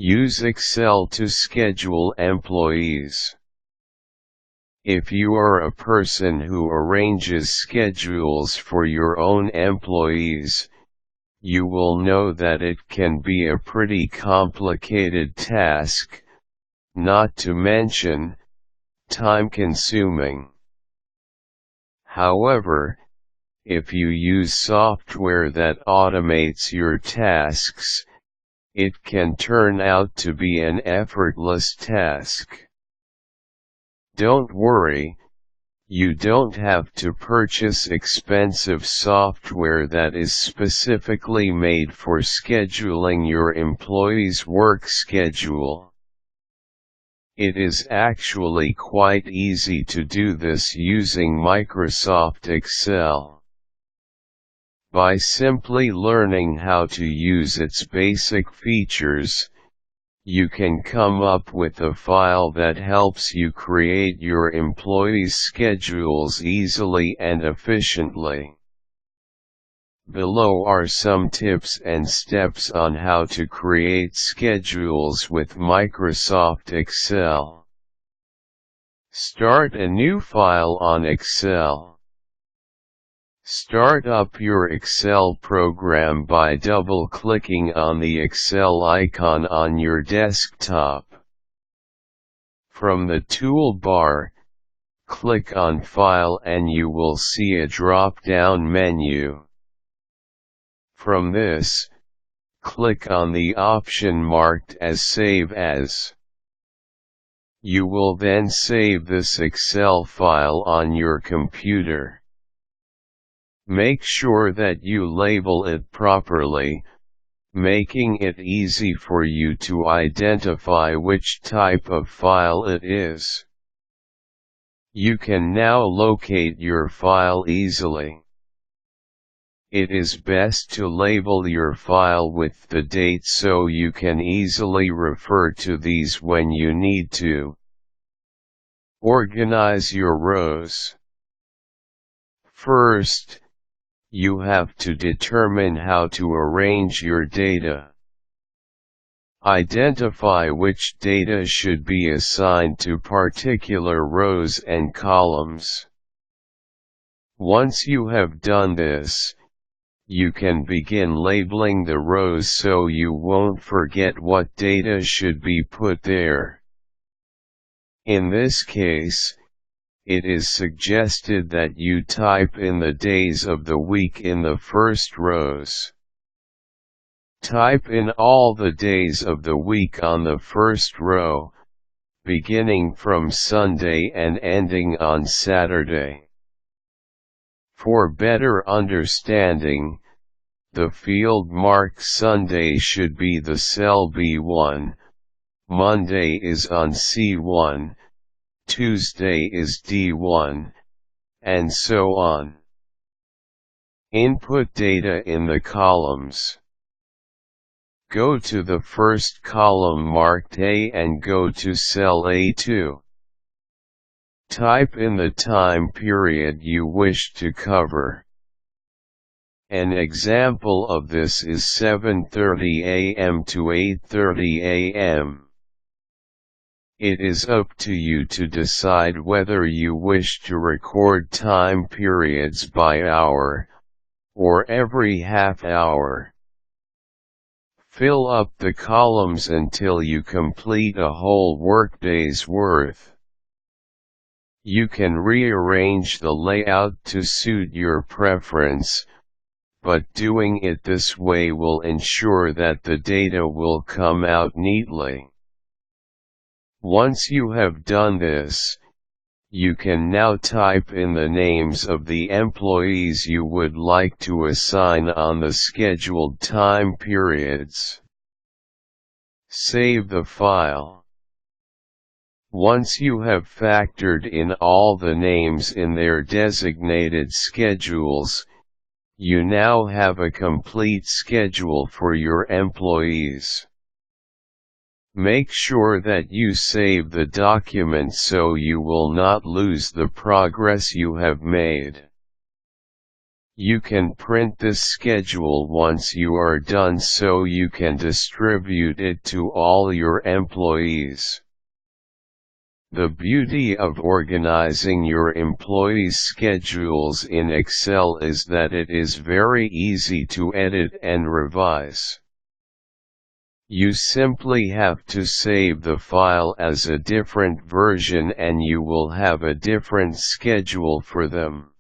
Use Excel to schedule employees. If you are a person who arranges schedules for your own employees, you will know that it can be a pretty complicated task, not to mention, time-consuming. However, if you use software that automates your tasks, it can turn out to be an effortless task. Don't worry, you don't have to purchase expensive software that is specifically made for scheduling your employees' work schedule. It is actually quite easy to do this using Microsoft Excel. By simply learning how to use its basic features, you can come up with a file that helps you create your employees' schedules easily and efficiently. Below are some tips and steps on how to create schedules with Microsoft Excel. Start a new file on Excel. Start up your Excel program by double-clicking on the Excel icon on your desktop. From the toolbar, click on File and you will see a drop-down menu. From this, click on the option marked as Save As. You will then save this Excel file on your computer. Make sure that you label it properly, making it easy for you to identify which type of file it is. You can now locate your file easily. It is best to label your file with the date so you can easily refer to these when you need to. Organize your rows. First, you have to determine how to arrange your data. Identify which data should be assigned to particular rows and columns. Once you have done this, you can begin labeling the rows so you won't forget what data should be put there. In this case, it is suggested that you type in the days of the week in the first rows. Type in all the days of the week on the first row, beginning from Sunday and ending on Saturday. For better understanding, the field marked Sunday should be the cell B1, Monday is on C1, Tuesday is D1, and so on. Input data in the columns. Go to the first column marked A and go to cell A2. Type in the time period you wish to cover. An example of this is 7:30 a.m. to 8:30 a.m. It is up to you to decide whether you wish to record time periods by hour, or every half hour. Fill up the columns until you complete a whole workday's worth. You can rearrange the layout to suit your preference, but doing it this way will ensure that the data will come out neatly. Once you have done this, you can now type in the names of the employees you would like to assign on the scheduled time periods. Save the file. Once you have factored in all the names in their designated schedules, you now have a complete schedule for your employees. Make sure that you save the document so you will not lose the progress you have made. You can print this schedule once you are done so you can distribute it to all your employees. The beauty of organizing your employees' schedules in Excel is that it is very easy to edit and revise. You simply have to save the file as a different version and you will have a different schedule for them.